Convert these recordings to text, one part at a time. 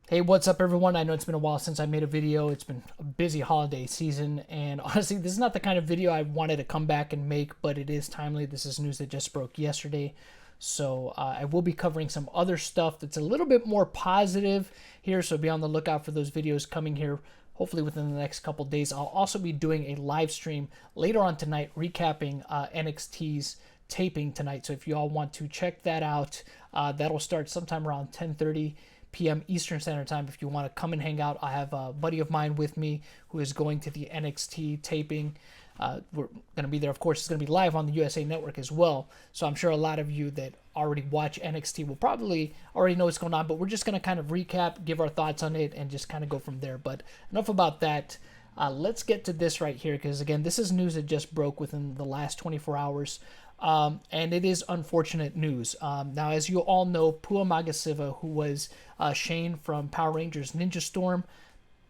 Hey, what's up, everyone? I know it's been a while since I made a video. It's been a busy holiday season, and honestly, this is not the kind of video I wanted to come back and make, but it is timely. This is news that just broke yesterday. So I will be covering some other stuff that's a little bit more positive here, so be on the lookout for those videos coming here, hopefully within the next couple days. I'll also be doing a live stream later on tonight recapping NXT's taping tonight. So if you all want to check that out, that'll start sometime around 10:30 p.m. Eastern Standard Time. If you want to come and hang out, I have a buddy of mine with me who is going to the NXT taping. We're going to be there. Of course, it's going to be live on the USA Network as well. So I'm sure a lot of you that already watch NXT will probably already know what's going on, but we're just going to kind of recap, give our thoughts on it, and just kind of go from there. But enough about that. Let's get to this right here, because again, this is news that just broke within the last 24 hours. And it is unfortunate news. Now, as you all know, Pua Magasiva, who was Shane from Power Rangers Ninja Storm,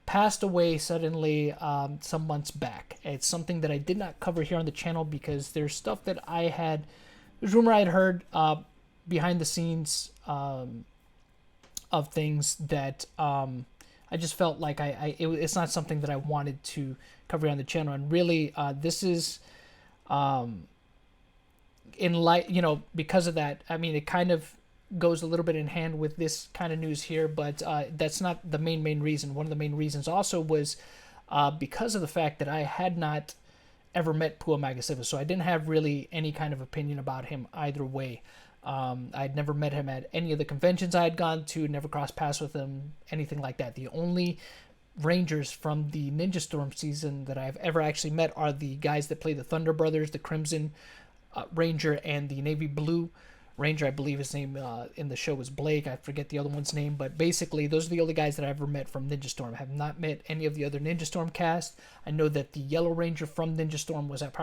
passed away suddenly some months back. It's something that I did not cover here on the channel because there's stuff that there's rumor I had heard behind the scenes of things that I just felt like it's not something that I wanted to cover on the channel. And really, this is in light, because of that, I mean, it kind of goes a little bit in hand with this kind of news here, but that's not the main reason. One of the main reasons also was because of the fact that I had not ever met Pua Magasiva, so I didn't have really any kind of opinion about him either way. I'd never met him at any of the conventions I had gone to, never crossed paths with him, anything like that. The only Rangers from the Ninja Storm season that I've ever actually met are the guys that play the Thunder Brothers, the Crimson Ranger and the Navy Blue Ranger. I believe his name in the show was Blake. I forget the other one's name, but basically those are the only guys that I ever met from Ninja Storm. I have not met any of the other Ninja Storm cast. I know that the Yellow Ranger from Ninja Storm was at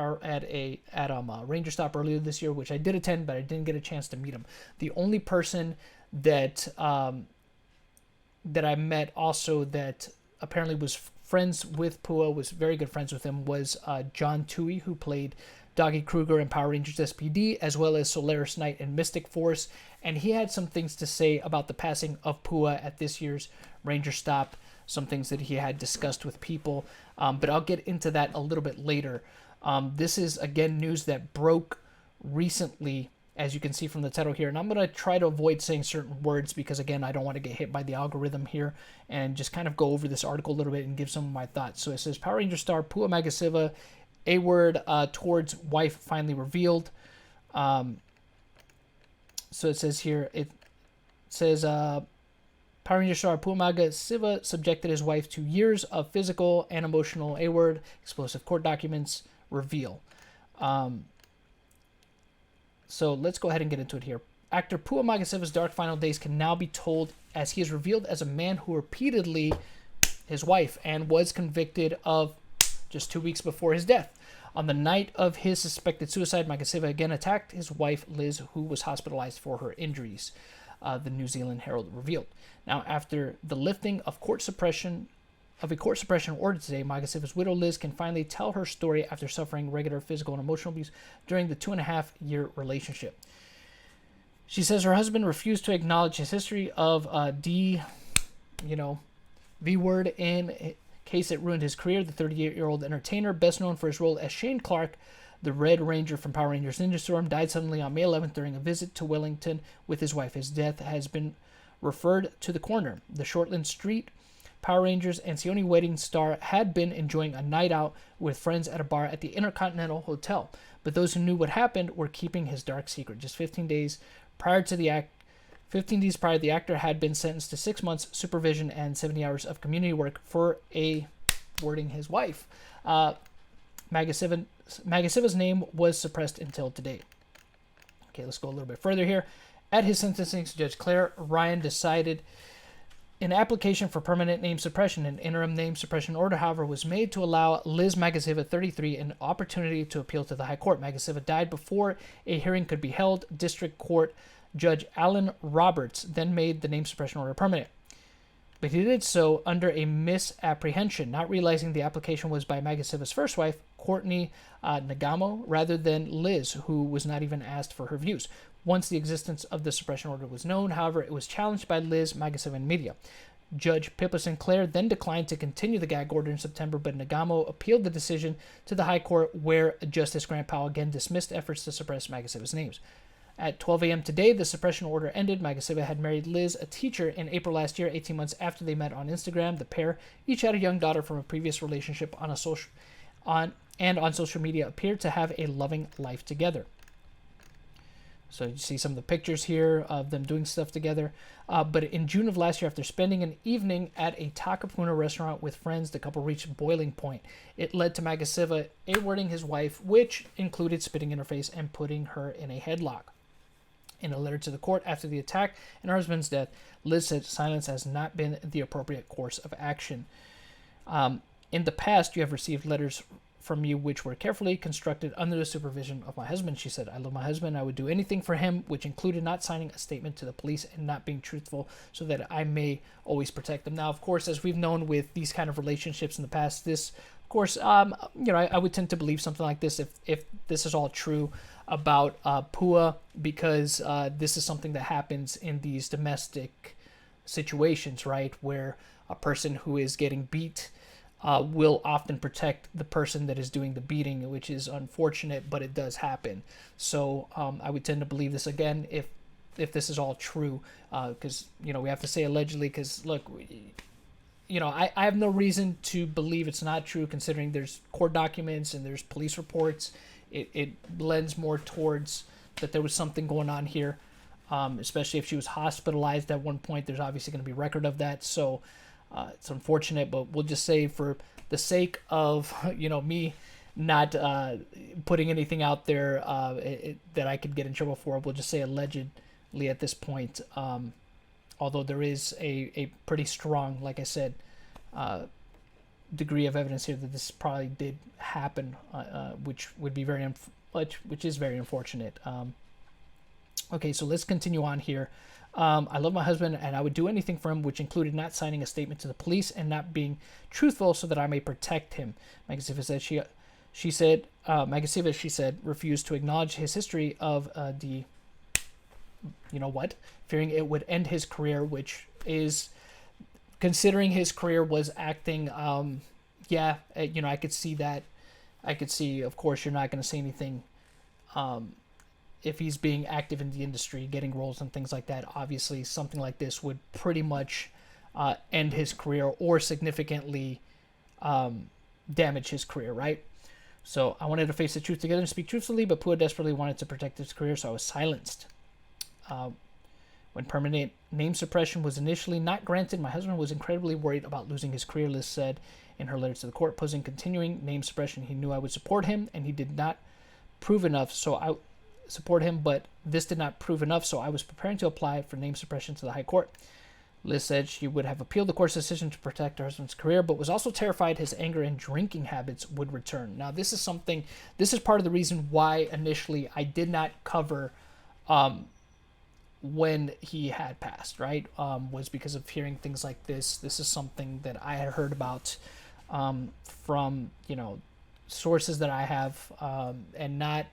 Ranger Stop earlier this year, which I did attend, but I didn't get a chance to meet him. The only person that that I met also that apparently was friends with Pua, was very good friends with him, was John Tui, who played Doggy Kruger in Power Rangers SPD, as well as Solaris Knight in Mystic Force. And he had some things to say about the passing of Pua at this year's Ranger Stop, some things that he had discussed with people. But I'll get into that a little bit later. This is, again, news that broke recently, as you can see from the title here. And I'm going to try to avoid saying certain words because, again, I don't want to get hit by the algorithm here, and just kind of go over this article a little bit and give some of my thoughts. So it says, Power Ranger star Pua Magasiva, a word towards wife finally revealed. So it says here, Power Ranger star Pua Magasiva subjected his wife to years of physical and emotional A-word, explosive court documents reveal. So let's go ahead and get into it here. Actor Pua Magasiva's dark final days can now be told as he is revealed as a man who repeatedly his wife and was convicted of just 2 weeks before his death. On the night of his suspected suicide, Magasiva again attacked his wife, Liz, who was hospitalized for her injuries, the New Zealand Herald revealed. Now, after the lifting of a court suppression order today, Magasiva's widow, Liz, can finally tell her story after suffering regular physical and emotional abuse during the 2.5-year relationship. She says her husband refused to acknowledge his history of V-word in case that ruined his career. The 38-year-old entertainer, best known for his role as Shane Clark, the Red Ranger from Power Rangers Ninja Storm, died suddenly on May 11th during a visit to Wellington with his wife. His death has been referred to the coroner. The Shortland Street Power Rangers and Sione wedding star had been enjoying a night out with friends at a bar at the Intercontinental Hotel, but those who knew what happened were keeping his dark secret. Just 15 days prior, the actor had been sentenced to 6 months supervision and 70 hours of community work for wording his wife. Magasiva's name was suppressed until today. Okay, let's go a little bit further here. At his sentencing, Judge Claire Ryan decided an application for permanent name suppression. An interim name suppression order, however, was made to allow Liz Magasiva, 33, an opportunity to appeal to the High Court. Magasiva died before a hearing could be held. District Court Judge Alan Roberts then made the name suppression order permanent. But he did so under a misapprehension, not realizing the application was by Magasiva's first wife, Courtney Nagamo, rather than Liz, who was not even asked for her views. Once the existence of the suppression order was known, however, it was challenged by Liz, Magasiva, and media. Judge Pippa Sinclair then declined to continue the gag order in September, but Nagamo appealed the decision to the High Court, where Justice Grant Powell again dismissed efforts to suppress Magasiva's names. At 12 a.m. today, the suppression order ended. Magasiva had married Liz, a teacher, in April last year, 18 months after they met on Instagram. The pair each had a young daughter from a previous relationship on social media, appeared to have a loving life together. So you see some of the pictures here of them doing stuff together. But in June of last year, after spending an evening at a Takapuna restaurant with friends, the couple reached boiling point. It led to Magasiva A-wording his wife, which included spitting in her face and putting her in a headlock. In a letter to the court after the attack and her husband's death, Liz said silence has not been the appropriate course of action. In the past, you have received letters from you which were carefully constructed under the supervision of my husband, she said. I love my husband. I would do anything for him, which included not signing a statement to the police and not being truthful so that I may always protect them. Now, of course, as we've known with these kind of relationships in the past, this, of course, I would tend to believe something like this if this is all true about Pua, because this is something that happens in these domestic situations, right, where a person who is getting beat will often protect the person that is doing the beating, which is unfortunate, but it does happen. So I would tend to believe this again if this is all true, because we have to say allegedly, because look, I have no reason to believe it's not true, considering there's court documents and there's police reports. It lends more towards that there was something going on here, especially if she was hospitalized at one point. There's obviously going to be record of that, so it's unfortunate, but we'll just say, for the sake of me not putting anything out there that I could get in trouble for, we'll just say allegedly at this point, although there is a pretty strong, like I said, degree of evidence here that this probably did happen, which would be which is very unfortunate. Okay, so let's continue on here. I love my husband and I would do anything for him, which included not signing a statement to the police and not being truthful so that I may protect him. Magasiva said she said refused to acknowledge his history of fearing it would end his career, which is, considering his career was acting, I could see that. I could see, of course, you're not going to say anything if he's being active in the industry, getting roles and things like that. Obviously, something like this would pretty much end his career or significantly damage his career, right? So I wanted to face the truth together and speak truthfully, but Pua desperately wanted to protect his career, so I was silenced. When permanent name suppression was initially not granted, my husband was incredibly worried about losing his career, Liz said in her letter to the court. Posing continuing name suppression, he knew I would support him, and he did not prove enough, so I support him, but this did not prove enough, so I was preparing to apply for name suppression to the High Court. Liz said she would have appealed the court's decision to protect her husband's career, but was also terrified his anger and drinking habits would return. Now, this is part of the reason why initially I did not cover when he had passed, right? Was because of hearing things like this. This is something that I had heard about from, sources that I have, and not,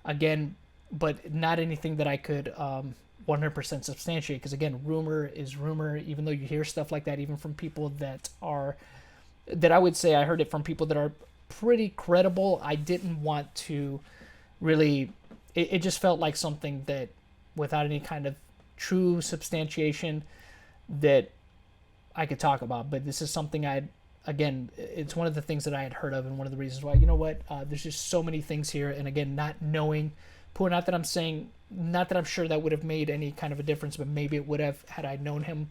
again, but not anything that I could 100% substantiate, because again, rumor is rumor. Even though you hear stuff like that, even from people that I would say I heard it from people that are pretty credible, I didn't want to really, it just felt like something that, without any kind of true substantiation, that I could talk about. But this is something it's one of the things that I had heard of, and one of the reasons why, there's just so many things here. And again, not knowing Pua, not that I'm sure that would have made any kind of a difference, but maybe it would have, had I known him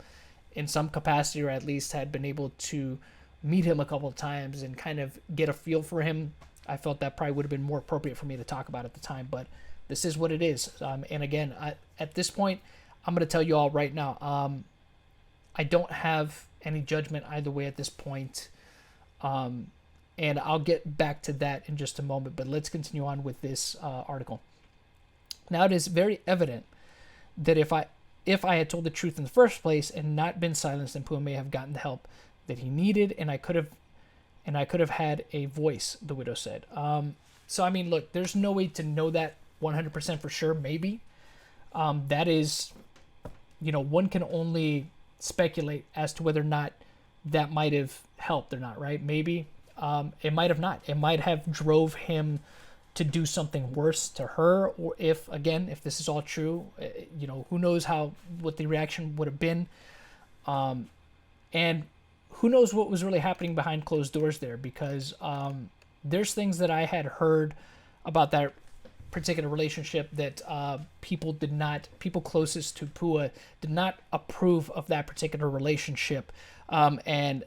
in some capacity, or at least had been able to meet him a couple of times and kind of get a feel for him. I felt that probably would have been more appropriate for me to talk about at the time, but this is what it is. And again, at this point, I'm going to tell you all right now, I don't have any judgment either way at this point. And I'll get back to that in just a moment, but let's continue on with this article. Now, it is very evident that if I had told the truth in the first place and not been silenced, then Pua may have gotten the help that he needed, and I could have had a voice, the widow said. So I mean, look, there's no way to know that 100% for sure. Maybe that is, one can only speculate as to whether or not that might have helped or not, right? Maybe it might have not. It might have drove him to do something worse to her, or if this is all true, who knows what the reaction would have been, and who knows what was really happening behind closed doors there, because there's things that I had heard about that particular relationship that people closest to Pua did not approve of that particular relationship. And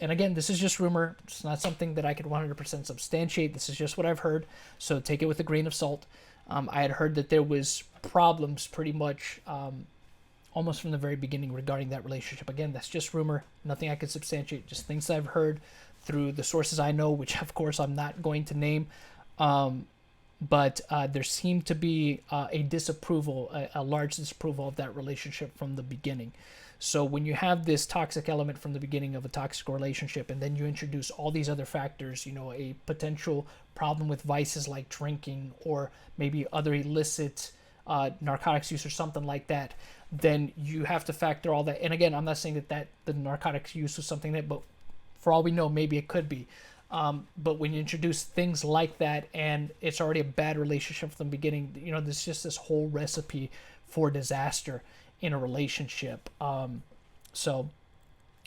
again, this is just rumor. It's not something that I could 100% substantiate. This is just what I've heard. So take it with a grain of salt. I had heard that there was problems pretty much almost from the very beginning regarding that relationship. Again, that's just rumor. Nothing I could substantiate. Just things I've heard through the sources I know, which of course I'm not going to name. But there seemed to be a large disapproval of that relationship from the beginning. So when you have this toxic element from the beginning of a toxic relationship, and then you introduce all these other factors, a potential problem with vices like drinking or maybe other illicit narcotics use or something like that, then you have to factor all that. And again, I'm not saying that the narcotics use was something that, but for all we know, maybe it could be. But when you introduce things like that and it's already a bad relationship from the beginning, there's just this whole recipe for disaster in a relationship. But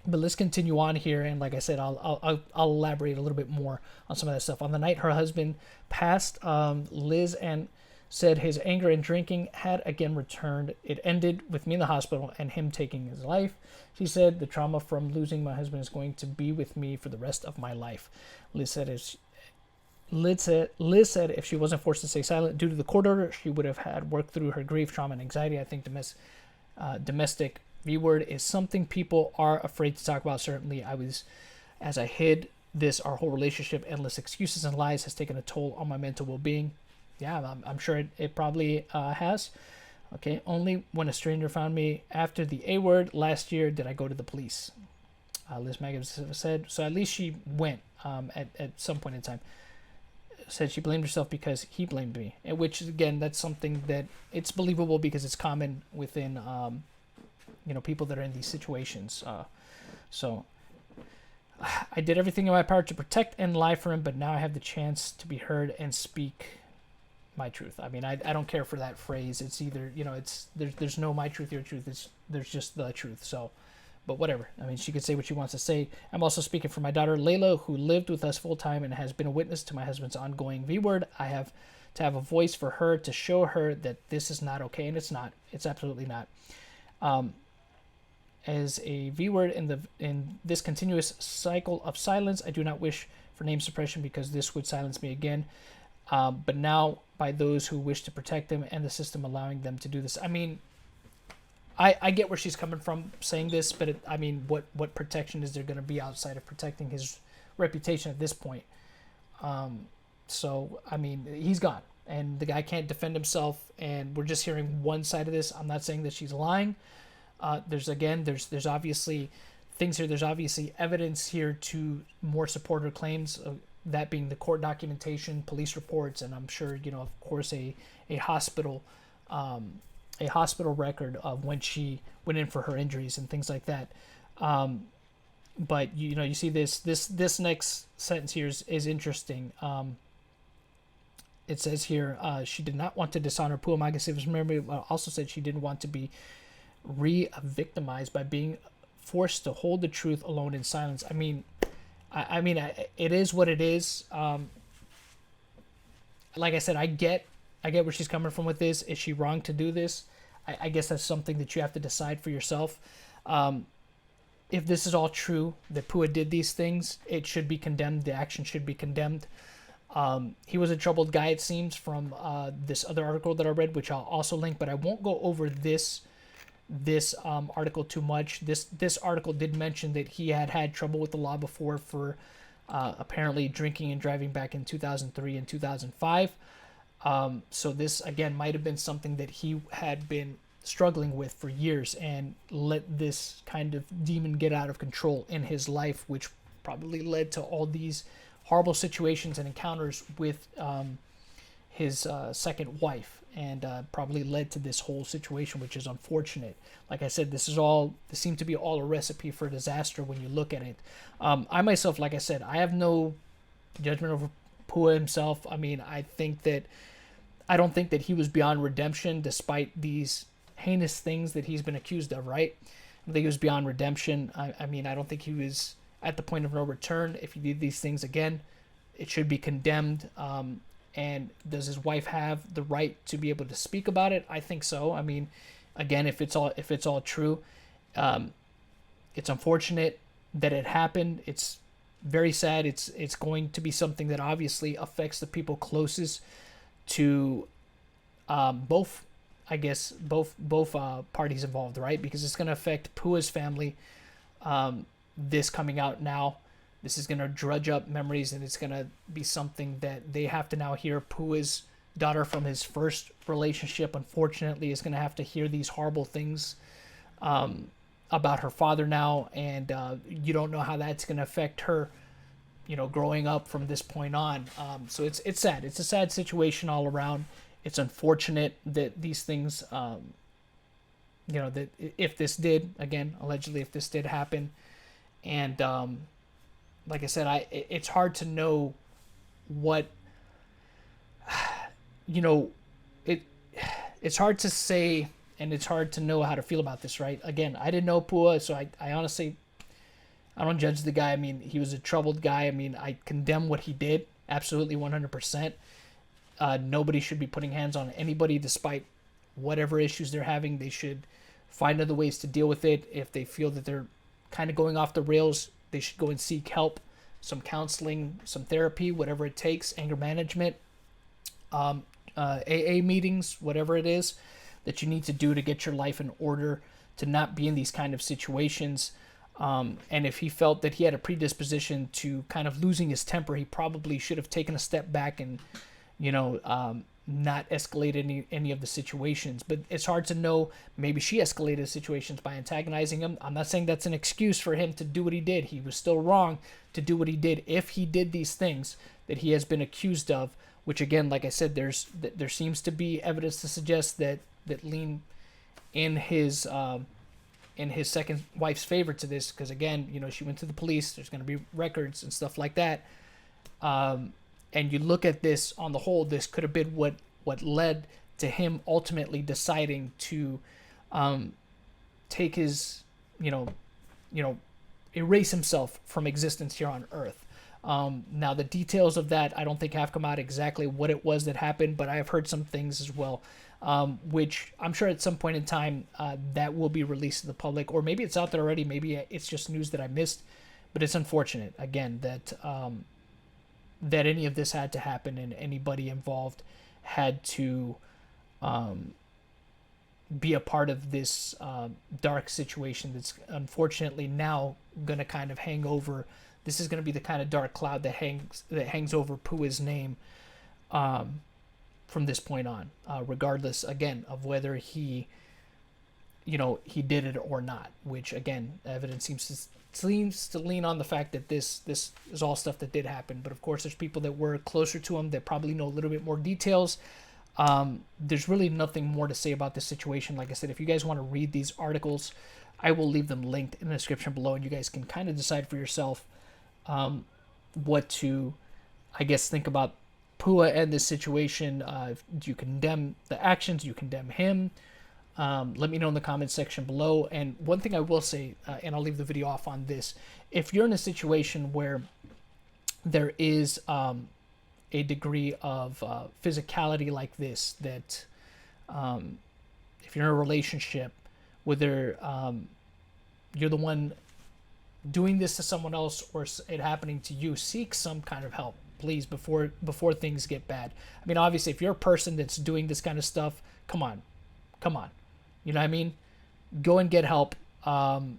let's continue on here. And like I said, I'll elaborate a little bit more on some of that stuff. On the night her husband passed, Liz and said his anger and drinking had again returned. It ended with me in the hospital and him taking his life. She said, the trauma from losing my husband is going to be with me for the rest of my life. Liz said if she wasn't forced to stay silent due to the court order, she would have had worked through her grief, trauma, and anxiety. I think domestic V-word is something people are afraid to talk about. Certainly, as I hid this, our whole relationship, endless excuses and lies has taken a toll on my mental well-being. Yeah, I'm sure it probably has. Okay, only when a stranger found me after the A word last year did I go to the police. Liz Magasiva said, so at least she went at some point in time. Said she blamed herself because he blamed me, which again, that's something that it's believable because it's common within people that are in these situations. So I did everything in my power to protect and lie for him, but now I have the chance to be heard and speak my truth. I mean, I don't care for that phrase. It's either, there's no my truth, your truth. There's just the truth. So, but whatever. I mean, she could say what she wants to say. I'm also speaking for my daughter, Layla, who lived with us full time and has been a witness to my husband's ongoing V-word. I have to have a voice for her to show her that this is not okay. And it's not. It's absolutely not. As a V-word in this continuous cycle of silence, I do not wish for name suppression because this would silence me again. But now by those who wish to protect them and the system allowing them to do this. I mean, I get where she's coming from saying this, but what protection is there going to be outside of protecting his reputation at this point? So, I mean, he's gone and the guy can't defend himself and we're just hearing one side of this. I'm not saying that she's lying. There's obviously things here. There's obviously evidence here to more support her claims, that being the court documentation, police reports, and I'm sure, of course, a hospital record of when she went in for her injuries and things like that. But you see this next sentence here is interesting. It says here, she did not want to dishonor Pua Magasiva's memory, but also said she didn't want to be re-victimized by being forced to hold the truth alone in silence. I mean, it is what it is. Like I said, I get where she's coming from with this. Is she wrong to do this? I guess that's something that you have to decide for yourself. If this is all true, that Pua did these things, it should be condemned. The action should be condemned. He was a troubled guy, it seems, from this other article that I read, which I'll also link, but I won't go over this article too much. This article did mention that he had trouble with the law before for apparently drinking and driving back in 2003 and 2005. So this again might have been something that he had been struggling with for years and let this kind of demon get out of control in his life, which probably led to all these horrible situations and encounters with his second wife, and probably led to this whole situation, which is unfortunate. Like I said, this seemed to be all a recipe for disaster when you look at it. I myself, like I said, I have no judgment over Pua himself. I mean, I don't think that he was beyond redemption despite these heinous things that he's been accused of, right? I think he was beyond redemption. I mean, I don't think he was at the point of no return. If he did these things again, it should be condemned. And does his wife have the right to be able to speak about it? I think so. I mean, again, if it's all true, it's unfortunate that it happened. It's very sad. It's going to be something that obviously affects the people closest to both parties involved, right? Because it's going to affect Pua's family. This coming out now, this is going to drudge up memories, and it's going to be something that they have to now hear. Pua's daughter from his first relationship, unfortunately, is going to have to hear these horrible things about her father now, and you don't know how that's going to affect her, growing up from this point on. So it's sad. It's a sad situation all around. It's unfortunate that these things, that if this did, again, allegedly, if this did happen, and like I said, it's hard to know what, it's hard to say, and it's hard to know how to feel about this, right? Again, I didn't know Pua, so I honestly, I don't judge the guy. I mean, he was a troubled guy. I mean, I condemn what he did, absolutely 100%. Nobody should be putting hands on anybody despite whatever issues they're having. They should find other ways to deal with it. If they feel that they're kind of going off the rails, they should go and seek help, some counseling, some therapy, whatever it takes, anger management, AA meetings, whatever it is that you need to do to get your life in order, to not be in these kind of situations. And if he felt that he had a predisposition to kind of losing his temper, he probably should have taken a step back and, not escalate any of the situations. But it's hard to know. Maybe she escalated situations by antagonizing him. I'm not saying that's an excuse for him to do what he did. He was still wrong to do what he did if he did these things that he has been accused of, which again, like I said, there seems to be evidence to suggest that lean in his second wife's favor to this, because again, she went to the police. There's going to be records and stuff like that. And you look at this on the whole, this could have been what led to him ultimately deciding to take his, erase himself from existence here on Earth. Now, the details of that, I don't think have come out exactly what it was that happened, but I have heard some things as well, which I'm sure at some point in time that will be released to the public, or maybe it's out there already. Maybe it's just news that I missed, but it's unfortunate, again, that that any of this had to happen and anybody involved had to be a part of this dark situation that's unfortunately now going to kind of hang over. This is going to be the kind of dark cloud that hangs over Pua's name from this point on, regardless, again, of whether he did it or not, which, again, evidence seems to lean on the fact that this is all stuff that did happen. But of course, there's people that were closer to him that probably know a little bit more details. There's really nothing more to say about this situation. Like I said, if you guys want to read these articles, I will leave them linked in the description below, and you guys can kind of decide for yourself what to, I guess, think about Pua and this situation. Do you condemn the actions? Do you condemn him? Let me know in the comments section below. And one thing I will say, and I'll leave the video off on this, if you're in a situation where there is a degree of physicality like this, that if you're in a relationship, whether you're the one doing this to someone else or it happening to you, seek some kind of help, please, before things get bad. I mean, obviously, if you're a person that's doing this kind of stuff, come on. You know what I mean? Go and get help. You know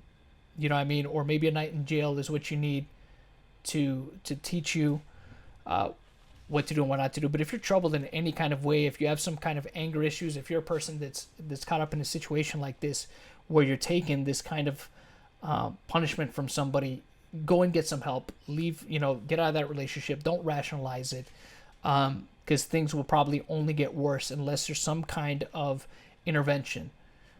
what I mean? Or maybe a night in jail is what you need to teach you what to do and what not to do. But if you're troubled in any kind of way, if you have some kind of anger issues, if you're a person that's caught up in a situation like this where you're taking this kind of punishment from somebody, go and get some help. Leave, get out of that relationship. Don't rationalize it. because things will probably only get worse unless there's some kind of intervention.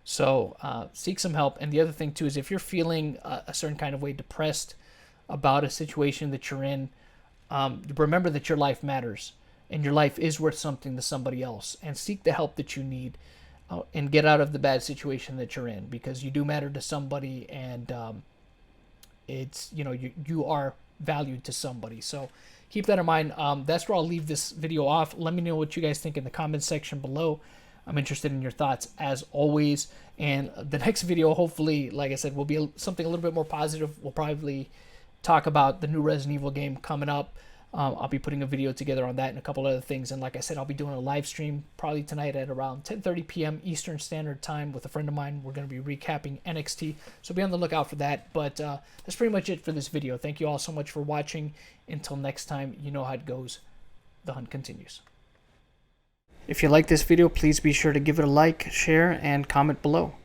So seek some help. And the other thing too is if you're feeling a certain kind of way, depressed about a situation that you're in, remember that your life matters and your life is worth something to somebody else. And seek the help that you need, and get out of the bad situation that you're in, because you do matter to somebody, and it's, you are valued to somebody. So keep that in mind. That's where I'll leave this video off. Let me know what you guys think in the comments section below. I'm interested in your thoughts as always. And the next video, hopefully, like I said, will be something a little bit more positive. We'll probably talk about the new Resident Evil game coming up. I'll be putting a video together on that and a couple other things. And like I said, I'll be doing a live stream probably tonight at around 10:30 p.m. Eastern Standard Time with a friend of mine. We're going to be recapping NXT, so be on the lookout for that. But that's pretty much it for this video. Thank you all so much for watching. Until next time, you know how it goes. The hunt continues. If you like this video, please be sure to give it a like, share, and comment below.